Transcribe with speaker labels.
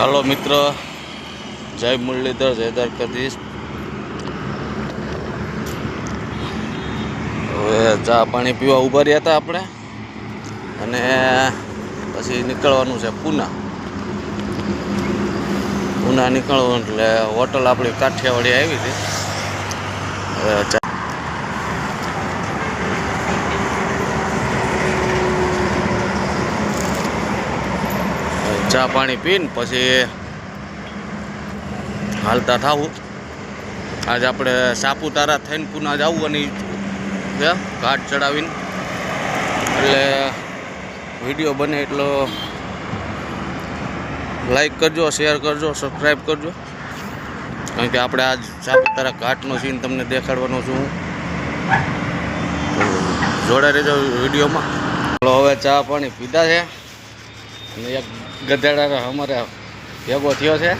Speaker 1: હાલો મિત્ર, જય મુરલીધર, જય દ્વારકાધીશ. હવે ચા પાણી પીવા ઊભા રહ્યા હતા આપણે, અને પછી નીકળવાનું છે પૂના નીકળવાનું. એટલે હોટલ આપણી કાઠિયાવાડી આવી હતી. હવે ચા પાણી પીને પછી હાલતા થવું. આજે આપણે સાપુતારા થઈને પુના જવાની છે, ઘાટ ચડાવીને. એટલે વિડીયો બને એટલો લાઈક કરજો, શેર કરજો, સબસ્ક્રાઈબ કરજો, કારણ કે આપણે આજ સાપુતારા ઘાટનો સીન તમને દેખાડવાનો છું. જોડે રહેજો વિડીયોમાં. હવે ચા પાણી પીધા છે અને એક ગધેડા અમારે ભેગો થયો છે.